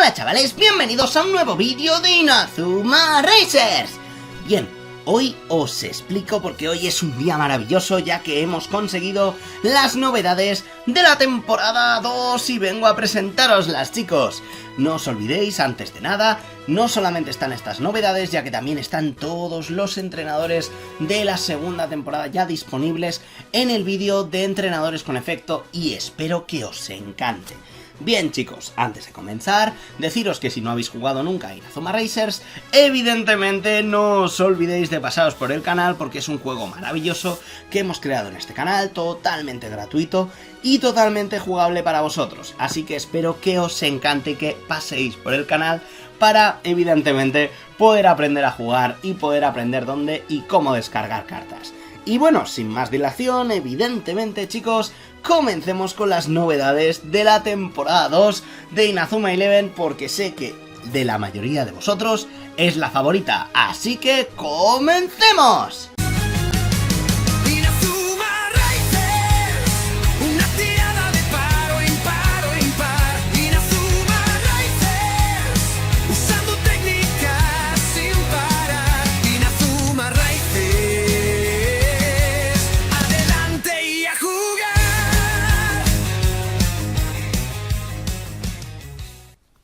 Hola chavales, bienvenidos a un nuevo vídeo de Inazuma Racers. Bien, hoy os explico porque hoy es un día maravilloso ya que hemos conseguido las novedades de la temporada 2 y vengo a presentaroslas, chicos. No os olvidéis, antes de nada, no solamente están estas novedades, ya que también están todos los entrenadores de la segunda temporada ya disponibles en el vídeo de entrenadores con efecto y espero que os encante. Bien chicos, antes de comenzar, deciros que si no habéis jugado nunca a Inazuma Racers, evidentemente no os olvidéis de pasaros por el canal porque es un juego maravilloso que hemos creado en este canal, totalmente gratuito y totalmente jugable para vosotros. Así que espero que os encante que paséis por el canal para, evidentemente, poder aprender a jugar y poder aprender dónde y cómo descargar cartas. Y bueno, sin más dilación, evidentemente chicos, comencemos con las novedades de la temporada 2 de Inazuma Eleven porque sé que de la mayoría de vosotros es la favorita, así que ¡comencemos!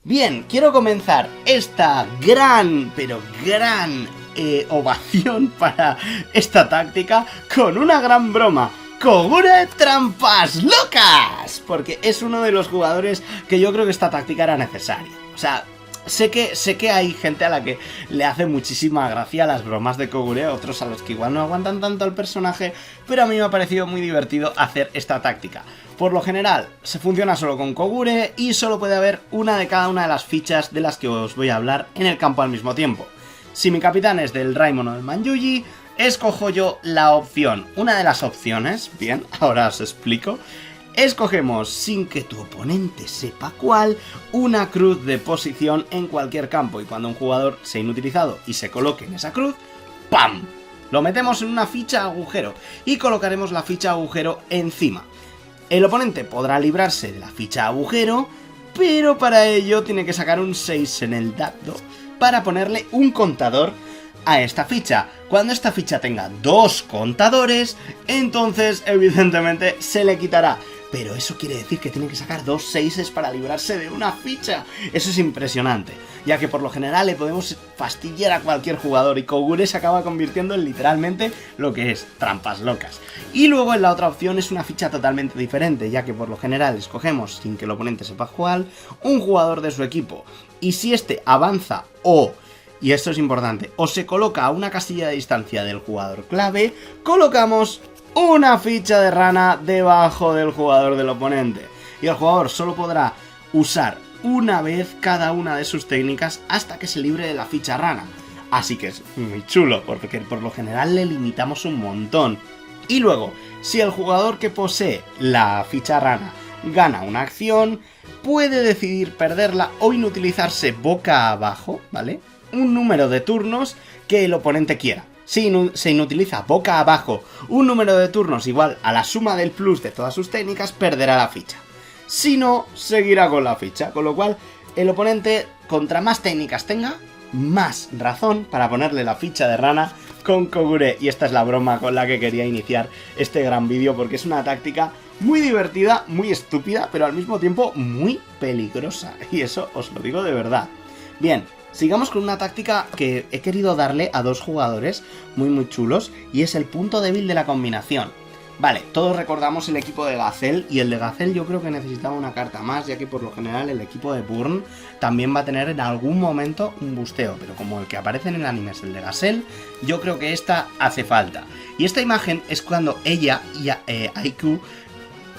Bien, quiero comenzar esta gran, pero gran ovación para esta táctica con una gran broma. ¡Kogure Trampas Locas! Porque es uno de los jugadores que yo creo que esta táctica era necesaria. O sea, sé que hay gente a la que le hace muchísima gracia las bromas de Kogure, otros a los que igual no aguantan tanto al personaje, pero a mí me ha parecido muy divertido hacer esta táctica. Por lo general, se funciona solo con Kogure y solo puede haber una de cada una de las fichas de las que os voy a hablar en el campo al mismo tiempo. Si mi capitán es del Raimon o del Manyuji, escojo yo la opción. Una de las opciones, bien, ahora os explico. Escogemos, sin que tu oponente sepa cuál, una cruz de posición en cualquier campo y cuando un jugador sea inutilizado y se coloque en esa cruz, ¡pam! Lo metemos en una ficha agujero y colocaremos la ficha agujero encima. El oponente podrá librarse de la ficha agujero, pero para ello tiene que sacar un 6 en el dado para ponerle un contador a esta ficha. Cuando esta ficha tenga dos contadores, entonces evidentemente se le quitará. Pero eso quiere decir que tiene que sacar dos 6 para librarse de una ficha. Eso es impresionante, ya que por lo general le podemos fastidiar a cualquier jugador y Kogure se acaba convirtiendo en literalmente lo que es trampas locas. Y luego en la otra opción es una ficha totalmente diferente, ya que por lo general escogemos, sin que el oponente sepa jugar, un jugador de su equipo. Y si este avanza o, y esto es importante, o se coloca a una casilla de distancia del jugador clave, colocamos una ficha de rana debajo del jugador del oponente. Y el jugador solo podrá usar una vez cada una de sus técnicas hasta que se libre de la ficha rana. Así que es muy chulo, porque por lo general le limitamos un montón. Y luego, si el jugador que posee la ficha rana gana una acción, puede decidir perderla o inutilizarse boca abajo, ¿vale? Un número de turnos que el oponente quiera. Si se inutiliza boca abajo un número de turnos igual a la suma del plus de todas sus técnicas, perderá la ficha. Si no, seguirá con la ficha, con lo cual el oponente, contra más técnicas tenga, más razón para ponerle la ficha de rana con Kogure. Y esta es la broma con la que quería iniciar este gran vídeo, porque es una táctica muy divertida, muy estúpida, pero al mismo tiempo muy peligrosa. Y eso os lo digo de verdad. Bien, sigamos con una táctica que he querido darle a dos jugadores muy chulos y es el punto débil de la combinación. Vale, todos recordamos el equipo de Gazelle y el de Gazelle yo creo que necesitaba una carta más, ya que por lo general el equipo de Burn también va a tener en algún momento un busteo, pero como el que aparece en el anime es el de Gazelle, yo creo que esta hace falta. Y esta imagen es cuando ella y Aiku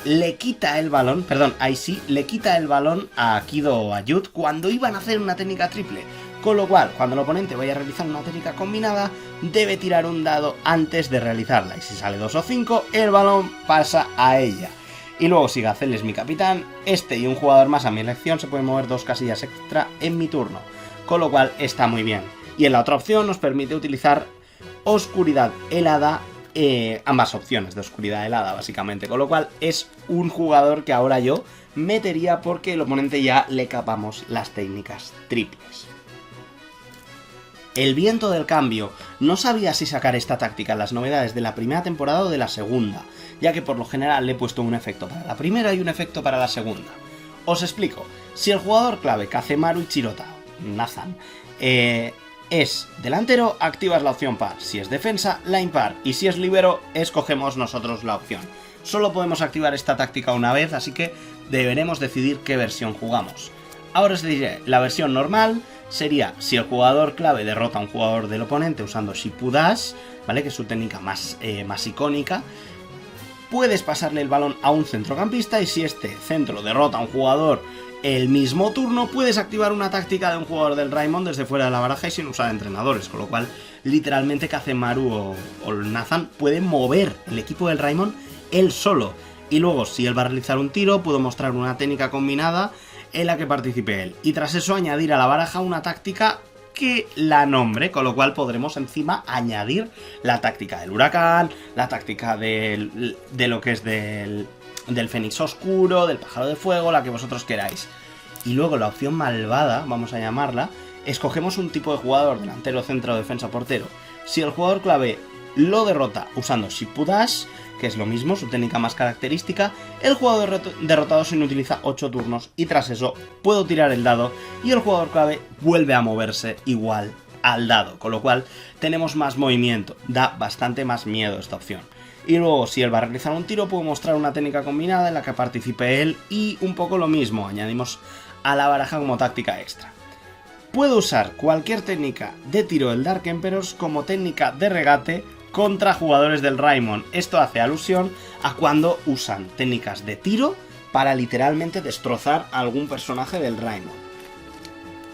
le quita el balón, perdón, Aishi le quita el balón a Kido o a Yud cuando iban a hacer una técnica triple. Con lo cual, cuando el oponente vaya a realizar una técnica combinada, debe tirar un dado antes de realizarla. Y si sale 2 o 5, el balón pasa a ella. Y luego, si Gazelle es mi capitán, este y un jugador más a mi elección se pueden mover 2 casillas extra en mi turno. Con lo cual, está muy bien. Y en la otra opción nos permite utilizar Oscuridad Helada ambas opciones de oscuridad helada, básicamente. Con lo cual es un jugador que ahora yo metería porque el oponente ya le capamos las técnicas triples. El viento del cambio. No sabía si sacar esta táctica en las novedades de la primera temporada o de la segunda, ya que por lo general le he puesto un efecto para la primera y un efecto para la segunda. Os explico. Si el jugador clave Kazemaru Ichirota, Nathan, es delantero, activas la opción par. Si es defensa, la impar. Y si es libero, escogemos nosotros la opción. Solo podemos activar esta táctica una vez, así que deberemos decidir qué versión jugamos. Ahora os diré, la versión normal sería si el jugador clave derrota a un jugador del oponente usando Shippu Dash, ¿vale? Que es su técnica más icónica. Puedes pasarle el balón a un centrocampista y si este centro derrota a un jugador el mismo turno, puedes activar una táctica de un jugador del Raimon desde fuera de la baraja y sin usar entrenadores, con lo cual literalmente Kazemaru o Nathan pueden mover el equipo del Raimon él solo. Y luego, si él va a realizar un tiro, puedo mostrar una técnica combinada en la que participe él. Y tras eso añadir a la baraja una táctica que la nombre, con lo cual podremos encima añadir la táctica del huracán, la táctica de lo que es del Fénix Oscuro, del pájaro de fuego, la que vosotros queráis. Y luego la opción malvada, vamos a llamarla, escogemos un tipo de jugador, delantero, centro, defensa, portero. Si el jugador clave lo derrota usando Shippu Dash, que es lo mismo, su técnica más característica, el jugador derrotado se inutiliza 8 turnos y tras eso puedo tirar el dado y el jugador clave vuelve a moverse igual al dado, con lo cual tenemos más movimiento, da bastante más miedo esta opción. Y luego, si él va a realizar un tiro, puedo mostrar una técnica combinada en la que participe él y un poco lo mismo, añadimos a la baraja como táctica extra. Puedo usar cualquier técnica de tiro del Dark Emperors como técnica de regate contra jugadores del Raimon. Esto hace alusión a cuando usan técnicas de tiro para literalmente destrozar a algún personaje del Raimon.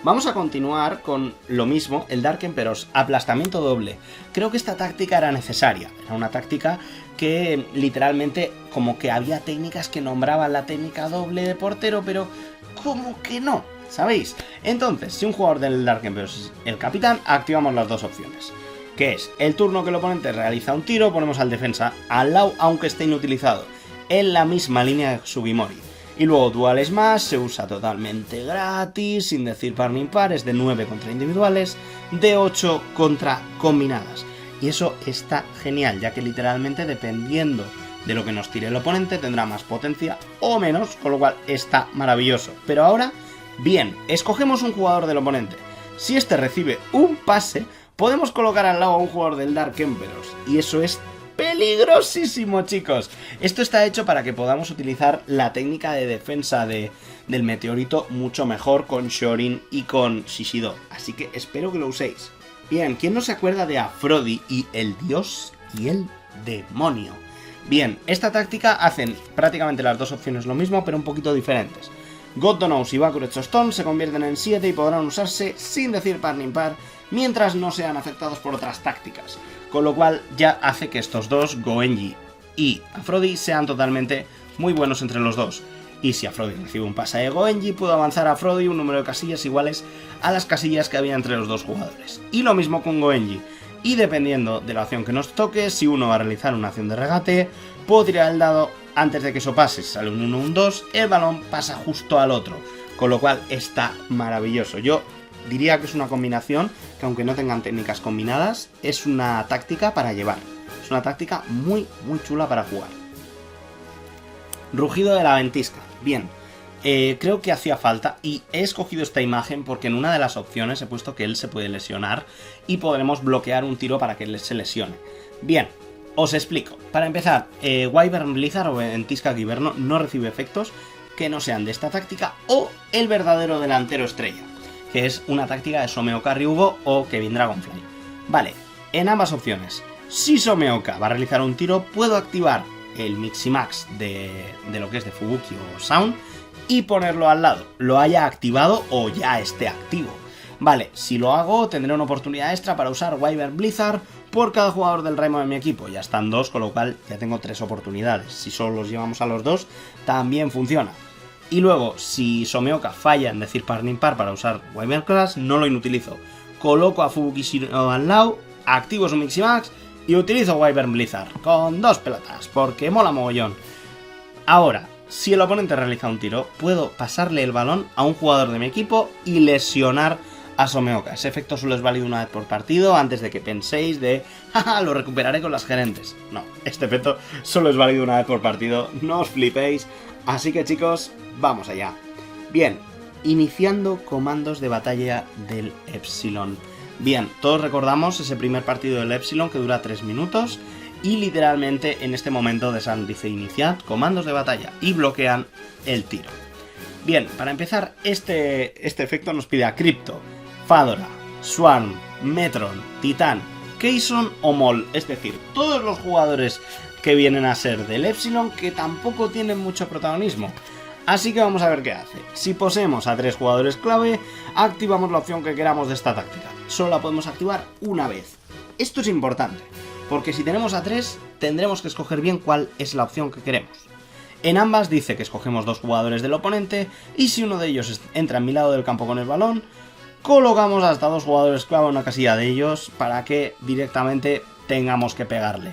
Vamos a continuar con lo mismo, el Dark Emperors, aplastamiento doble. Creo que esta táctica era necesaria, era una táctica que literalmente como que había técnicas que nombraban la técnica doble de portero, pero como que no, ¿sabéis? Entonces, si un jugador del Dark Emperors es el capitán, activamos las dos opciones, que es el turno que el oponente realiza un tiro, ponemos al defensa al lado aunque esté inutilizado, en la misma línea de Sugimori. Y luego Dual Smash se usa totalmente gratis, sin decir par ni impar, es de 9 contra individuales, de 8 contra combinadas. Y eso está genial, ya que literalmente dependiendo de lo que nos tire el oponente tendrá más potencia o menos, con lo cual está maravilloso. Pero ahora, bien, escogemos un jugador del oponente. Si este recibe un pase, podemos colocar al lado a un jugador del Dark Emperors, y eso es peligrosísimo, chicos. Esto está hecho para que podamos utilizar la técnica de defensa del meteorito mucho mejor con Shorin y con Shishido, así que espero que lo uséis. Bien, ¿quién no se acuerda de Aphrodite y el dios y el demonio? Bien, esta táctica hacen prácticamente las dos opciones lo mismo, pero un poquito diferentes. God Knows y Bakuretsu Stone se convierten en 7 y podrán usarse sin decir par ni impar, mientras no sean afectados por otras tácticas. Con lo cual ya hace que estos dos, Goenji y Aphrodite, sean totalmente muy buenos entre los dos. Y si Aphrodite recibe un pase de Goenji, puedo avanzar a Aphrodite un número de casillas iguales a las casillas que había entre los dos jugadores. Y lo mismo con Goenji. Y dependiendo de la acción que nos toque, si uno va a realizar una acción de regate, puedo tirar el dado antes de que eso pase. Si sale un 1, un 2, el balón pasa justo al otro. Con lo cual está maravilloso. Yo diría que es una combinación que, aunque no tengan técnicas combinadas, es una táctica para llevar. Es una táctica muy, muy chula para jugar. Rugido de la ventisca. Bien, creo que hacía falta y he escogido esta imagen porque en una de las opciones he puesto que él se puede lesionar y podremos bloquear un tiro para que él se lesione. Bien, os explico. Para empezar, Wyvern Blizzard o ventisca Giverno no recibe efectos que no sean de esta táctica o el verdadero delantero estrella, que es una táctica de Someoka Ryugo o Kevin Dragonfly. Vale, en ambas opciones, si Someoka va a realizar un tiro, puedo activar el Miximax de lo que es de Fubuki o Sound y ponerlo al lado, lo haya activado o ya esté activo. Vale, si lo hago tendré una oportunidad extra para usar Wyvern Blizzard por cada jugador del Raimon de mi equipo. Ya están 2, con lo cual ya tengo 3 oportunidades. Si solo los llevamos a los 2, también funciona. Y luego, si Someoka falla en decir par ni impar para usar Wyvern Class, no lo inutilizo. Coloco a Fubuki Shiro al lado, activo su Miximax Y utilizo Wyvern Blizzard con 2 pelotas, porque mola mogollón. Ahora, si el oponente realiza un tiro, puedo pasarle el balón a un jugador de mi equipo y lesionar a Someoka. Ese efecto solo es válido una vez por partido, antes de que penséis de jaja, lo recuperaré con las gerentes. No, este efecto solo es válido una vez por partido, no os flipéis. Así que chicos, vamos allá. Bien, iniciando comandos de batalla del Epsilon. Bien, todos recordamos ese primer partido del Epsilon que dura 3 minutos y literalmente en este momento The Sun dice iniciad comandos de batalla y bloquean el tiro. Bien, para empezar, este efecto nos pide a Crypto, Fadora, Swarm, Metron, Titán, Keyson o Mol, es decir, todos los jugadores que vienen a ser del Epsilon que tampoco tienen mucho protagonismo. Así que vamos a ver qué hace. Si poseemos a 3 jugadores clave, activamos la opción que queramos de esta táctica. Solo la podemos activar una vez. Esto es importante, porque si tenemos a 3, tendremos que escoger bien cuál es la opción que queremos. En ambas dice que escogemos 2 jugadores del oponente, y si uno de ellos entra en mi lado del campo con el balón, colocamos hasta 2 jugadores clave en una casilla de ellos para que directamente tengamos que pegarle.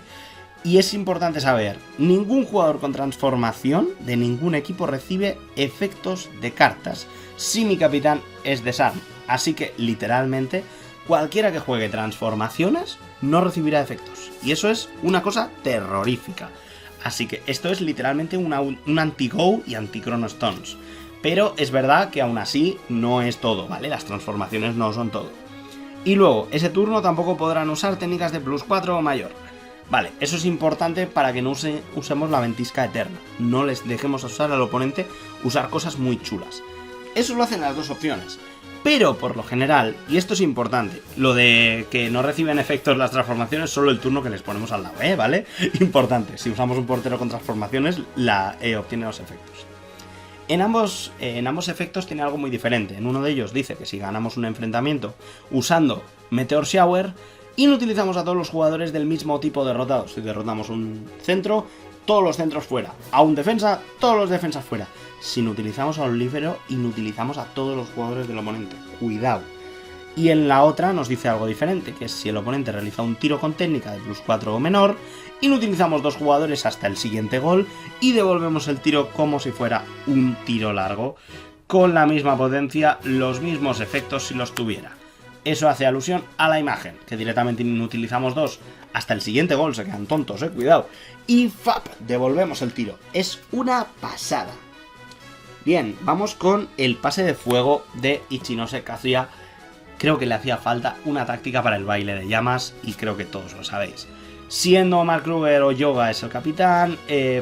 Y es importante saber, ningún jugador con transformación de ningún equipo recibe efectos de cartas si mi capitán es The Sun. Así que, literalmente, cualquiera que juegue transformaciones no recibirá efectos. Y eso es una cosa terrorífica. Así que esto es literalmente un anti-Go y anti-Chrono Stones. Pero es verdad que aún así no es todo, ¿vale? Las transformaciones no son todo. Y luego, ese turno tampoco podrán usar técnicas de +4 o mayor. Vale, eso es importante para que no usemos la ventisca eterna. No les dejemos usar al oponente usar cosas muy chulas. Eso lo hacen las 2 opciones. Pero por lo general, y esto es importante, lo de que no reciben efectos las transformaciones solo el turno que les ponemos al lado, ¿vale? Importante, si usamos un portero con transformaciones, obtiene los efectos. En ambos efectos tiene algo muy diferente. En uno de ellos dice que si ganamos un enfrentamiento usando Meteor Shower, inutilizamos a todos los jugadores del mismo tipo derrotados. Si derrotamos un centro, todos los centros fuera. A un defensa, todos los defensas fuera. Si inutilizamos a un líbero, inutilizamos a todos los jugadores del oponente. Cuidado. Y en la otra nos dice algo diferente, que es si el oponente realiza un tiro con técnica de +4 o menor, inutilizamos 2 jugadores hasta el siguiente gol y devolvemos el tiro como si fuera un tiro largo, con la misma potencia, los mismos efectos si los tuviera. Eso hace alusión a la imagen, que directamente inutilizamos 2 hasta el siguiente gol, se quedan tontos, cuidado. Y ¡fap! Devolvemos el tiro. Es una pasada. Bien, vamos con el pase de fuego de Ichinose Kazuya. Creo que le hacía falta una táctica para el baile de llamas y creo que todos lo sabéis. Siendo Mark Kruger o Yoga es el capitán,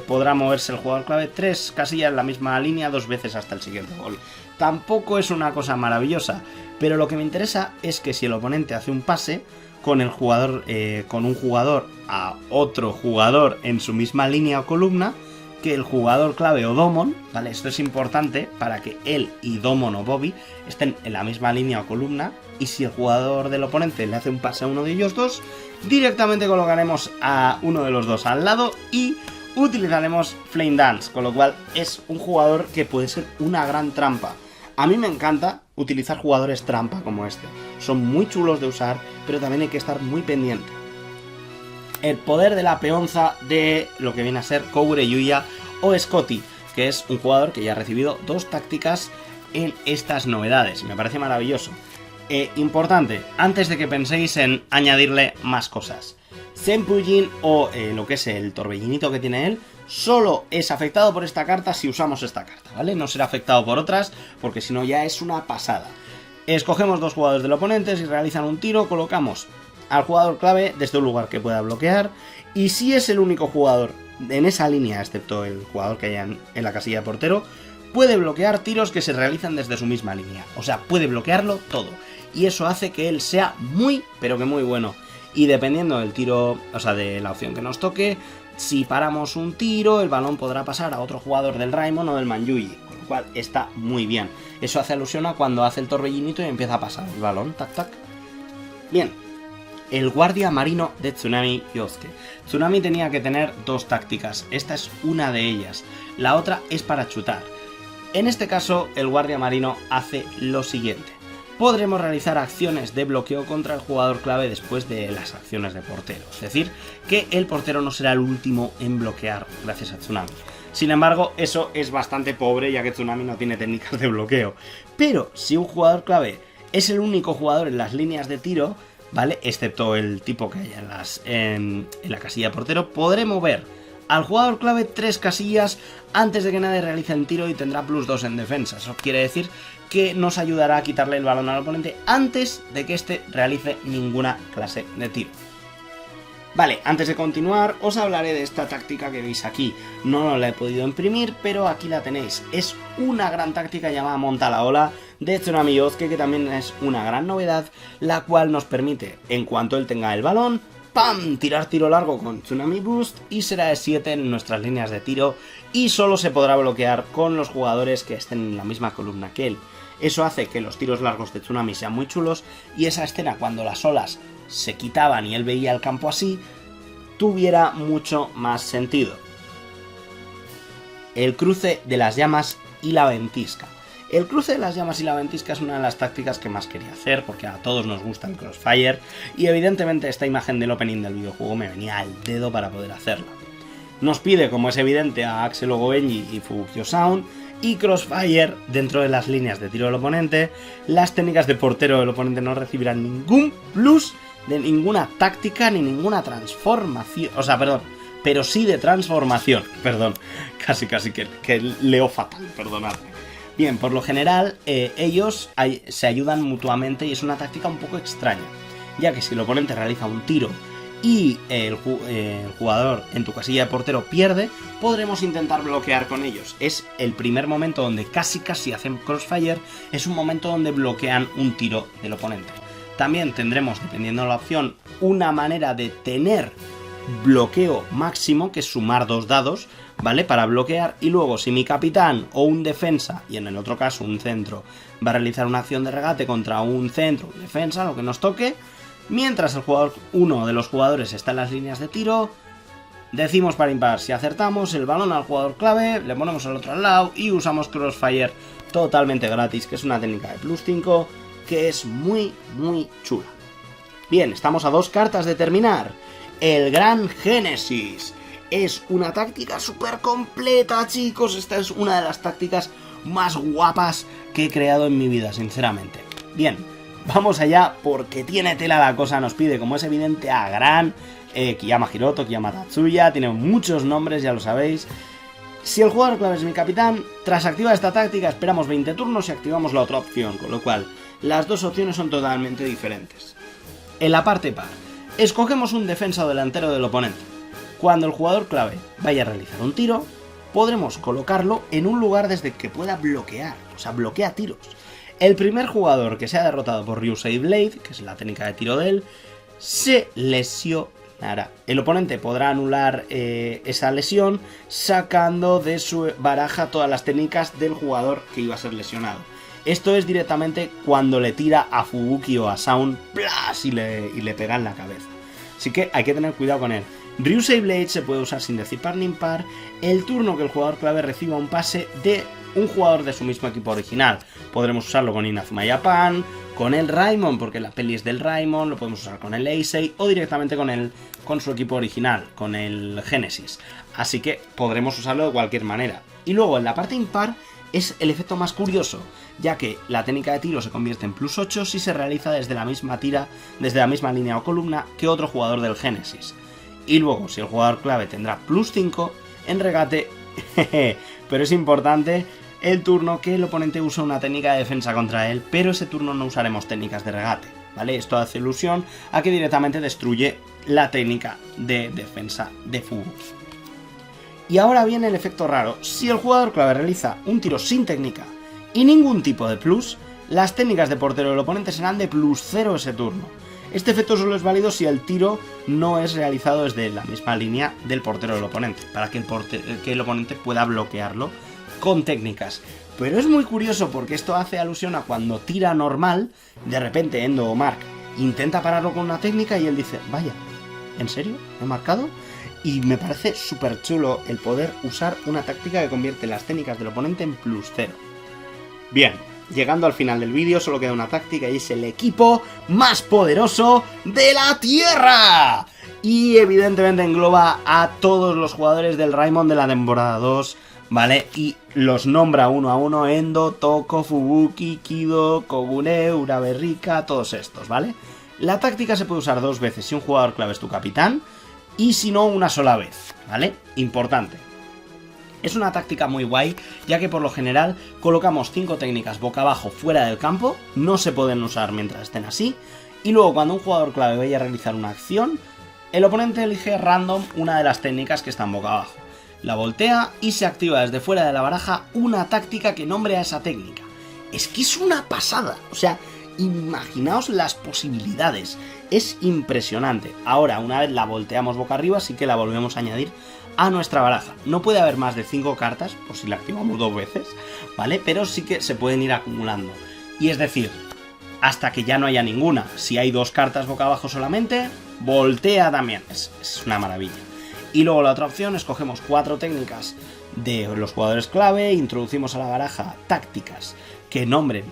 podrá moverse el jugador clave 3 casillas en la misma línea 2 veces hasta el siguiente gol. Tampoco es una cosa maravillosa, pero lo que me interesa es que si el oponente hace un pase con un jugador a otro jugador en su misma línea o columna, que el jugador clave o Domon, ¿vale? Esto es importante para que él y Domon o Bobby estén en la misma línea o columna, y si el jugador del oponente le hace un pase a uno de ellos dos, directamente colocaremos a uno de los dos al lado y utilizaremos Flame Dance, con lo cual es un jugador que puede ser una gran trampa. A mí me encanta utilizar jugadores trampa como este, son muy chulos de usar, pero también hay que estar muy pendiente. El poder de la peonza de lo que viene a ser Kogure Yuya o Scotty, que es un jugador que ya ha recibido 2 tácticas en estas novedades. Me parece maravilloso. Importante, antes de que penséis en añadirle más cosas. Senpujin o lo que es el torbellinito que tiene él, solo es afectado por esta carta si usamos esta carta, ¿vale? No será afectado por otras, porque si no ya es una pasada. Escogemos 2 jugadores del oponente, si realizan un tiro, colocamos al jugador clave desde un lugar que pueda bloquear, y si es el único jugador en esa línea, excepto el jugador que haya en la casilla de portero, puede bloquear tiros que se realizan desde su misma línea. O sea, puede bloquearlo todo, y eso hace que él sea muy, pero que muy bueno. Y dependiendo del tiro, o sea, de la opción que nos toque, si paramos un tiro, el balón podrá pasar a otro jugador del Raimon o del Manjuyi, con lo cual está muy bien. Eso hace alusión a cuando hace el torbellinito y empieza a pasar el balón, tac tac. Bien. El guardia marino de Tsunami Yosuke. Tsunami tenía que tener 2 tácticas, esta es una de ellas, la otra es para chutar. En este caso, el guardia marino hace lo siguiente. podremos realizar acciones de bloqueo contra el jugador clave después de las acciones de portero. Es decir, que el portero no será el último en bloquear gracias a Tsunami. Sin embargo, eso es bastante pobre, ya que Tsunami no tiene técnicas de bloqueo. Pero si un jugador clave es el único jugador en las líneas de tiro, ¿vale? Excepto el tipo que hay en la casilla de portero, podré mover al jugador clave 3 casillas antes de que nadie realice el tiro y tendrá +2 en defensa. Eso quiere decir que nos ayudará a quitarle el balón al oponente antes de que éste realice ninguna clase de tiro. Vale, antes de continuar os hablaré de esta táctica que veis aquí. No la he podido imprimir, pero aquí la tenéis. Es una gran táctica llamada Monta la Ola de Tsunami Yosuke, que también es una gran novedad, la cual nos permite, en cuanto él tenga el balón, ¡pam!, tirar tiro largo con Tsunami Boost y será de 7 en nuestras líneas de tiro y solo se podrá bloquear con los jugadores que estén en la misma columna que él. Eso hace que los tiros largos de Tsunami sean muy chulos y esa escena cuando las olas se quitaban y él veía el campo así, tuviera mucho más sentido. El cruce de las llamas y la ventisca. El cruce de las llamas y la ventisca es una de las tácticas que más quería hacer, porque a todos nos gusta el Crossfire, y evidentemente esta imagen del opening del videojuego me venía al dedo para poder hacerla. Nos pide, como es evidente, a Axel Ogobenji y Fubukyo Sound, y Crossfire dentro de las líneas de tiro del oponente. Las técnicas de portero del oponente no recibirán ningún plus de ninguna táctica ni ninguna transformación, pero sí de transformación, casi que leo fatal, perdonadme. Bien, por lo general ellos se ayudan mutuamente y es una táctica un poco extraña, ya que si el oponente realiza un tiro y el jugador en tu casilla de portero pierde, podremos intentar bloquear con ellos. Es el primer momento donde casi hacen Crossfire, es un momento donde bloquean un tiro del oponente. También tendremos, dependiendo de la opción, una manera de tener bloqueo máximo, que es sumar 2 dados, ¿vale? Para bloquear, y luego si mi capitán o un defensa, y en el otro caso un centro, va a realizar una acción de regate contra un centro o defensa, lo que nos toque, mientras uno de los jugadores está en las líneas de tiro, decimos par impar. Si acertamos el balón al jugador clave, le ponemos al otro lado y usamos Crossfire totalmente gratis, que es una técnica de +5, que es muy chula. Bien, estamos a 2 cartas de terminar. El Gran Génesis. Es una táctica súper completa, chicos. Esta es una de las tácticas más guapas que he creado en mi vida, sinceramente. Bien, vamos allá porque tiene tela la cosa. Nos pide, como es evidente, a Gran Kiyama Hiroto, Kiyama Tatsuya. Tiene muchos nombres, ya lo sabéis. Si el jugador clave es mi capitán, tras activar esta táctica esperamos 20 turnos y activamos la otra opción, con lo cual las dos opciones son totalmente diferentes. En la parte par, escogemos un defensa o delantero del oponente. Cuando el jugador clave vaya a realizar un tiro, podremos colocarlo en un lugar desde el que pueda bloquear, o sea, bloquea tiros. El primer jugador que sea derrotado por Ryusei Blade, que es la técnica de tiro de él, se lesionará. El oponente podrá anular esa lesión sacando de su baraja todas las técnicas del jugador que iba a ser lesionado. Esto es directamente cuando le tira a Fubuki o a Sound ¡plas! Y le pega en la cabeza. Así que hay que tener cuidado con él. Ryusei Blade se puede usar sin decir par ni impar el turno que el jugador clave reciba un pase de un jugador de su mismo equipo original. Podremos usarlo con Inazuma Japan, con el Raimon, porque la peli es del Raimon, lo podemos usar con el Eisei o directamente con su equipo original, con el Genesis. Así que podremos usarlo de cualquier manera. Y luego en la parte impar es el efecto más curioso, ya que la técnica de tiro se convierte en +8 si se realiza desde la misma línea o columna que otro jugador del Genesis. Y luego, si el jugador clave tendrá +5 en regate, pero es importante el turno que el oponente usa una técnica de defensa contra él, pero ese turno no usaremos técnicas de regate, ¿vale? Esto hace alusión a que directamente destruye la técnica de defensa de Fubuki. Y ahora viene el efecto raro. Si el jugador clave realiza un tiro sin técnica y ningún tipo de plus, las técnicas de portero del oponente serán de +0 ese turno. Este efecto solo es válido si el tiro no es realizado desde la misma línea del portero del oponente, para que el oponente pueda bloquearlo con técnicas. Pero es muy curioso porque esto hace alusión a cuando tira normal, de repente Endo o Mark intenta pararlo con una técnica y él dice, vaya, ¿en serio? ¿He marcado? Y me parece súper chulo el poder usar una táctica que convierte las técnicas del oponente en +0. Bien, llegando al final del vídeo, solo queda una táctica y es el equipo más poderoso de la Tierra. Y evidentemente engloba a todos los jugadores del Raimon de la temporada 2, ¿vale? Y los nombra uno a uno: Endo, Toko, Fubuki, Kido, Kogune, Uraberrika, todos estos, ¿vale? La táctica se puede usar 2 veces si un jugador clave es tu capitán, y si no, una sola vez, ¿vale? Importante. Es una táctica muy guay, ya que por lo general colocamos 5 técnicas boca abajo fuera del campo, no se pueden usar mientras estén así, y luego cuando un jugador clave vaya a realizar una acción, el oponente elige random una de las técnicas que están boca abajo, la voltea y se activa desde fuera de la baraja una táctica que nombre a esa técnica. Es que es una pasada, o sea, imaginaos las posibilidades, es impresionante. Ahora, una vez la volteamos boca arriba, sí que la volvemos a añadir a nuestra baraja. No puede haber más de 5 cartas, por si la activamos 2 veces, ¿vale? Pero sí que se pueden ir acumulando. Y es decir, hasta que ya no haya ninguna. Si hay 2 cartas boca abajo solamente, voltea también. Es una maravilla. Y luego la otra opción, escogemos 4 técnicas de los jugadores clave, introducimos a la baraja tácticas que nombren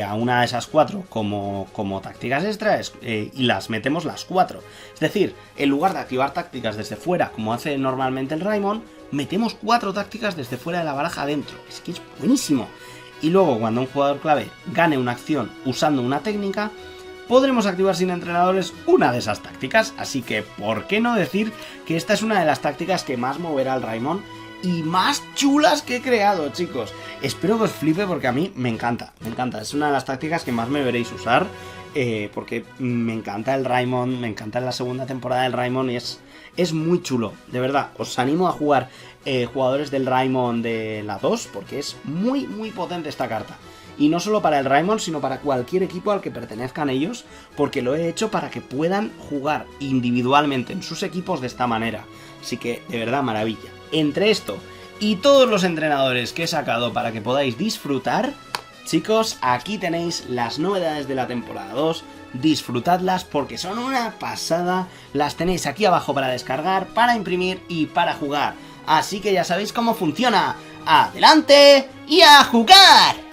a una de esas 4 como tácticas extras, y las metemos las 4. Es decir, en lugar de activar tácticas desde fuera, como hace normalmente el Raimon, metemos 4 tácticas desde fuera de la baraja adentro. Es que es buenísimo. Y luego, cuando un jugador clave gane una acción usando una técnica, podremos activar sin entrenadores una de esas tácticas. Así que, ¿por qué no decir que esta es una de las tácticas que más moverá al Raimon y más chulas que he creado, chicos? Espero que os flipe porque a mí me encanta, es una de las tácticas que más me veréis usar, porque me encanta el Raimon, me encanta la segunda temporada del Raimon y es muy chulo, de verdad. Os animo a jugar jugadores del Raimon de la 2 porque es muy potente esta carta. Y no solo para el Raimon, sino para cualquier equipo al que pertenezcan ellos, porque lo he hecho para que puedan jugar individualmente en sus equipos de esta manera. Así que, de verdad, maravilla. Entre esto y todos los entrenadores que he sacado para que podáis disfrutar, chicos, aquí tenéis las novedades de la temporada 2. Disfrutadlas porque son una pasada. Las tenéis aquí abajo para descargar, para imprimir y para jugar. Así que ya sabéis cómo funciona. ¡Adelante y a jugar!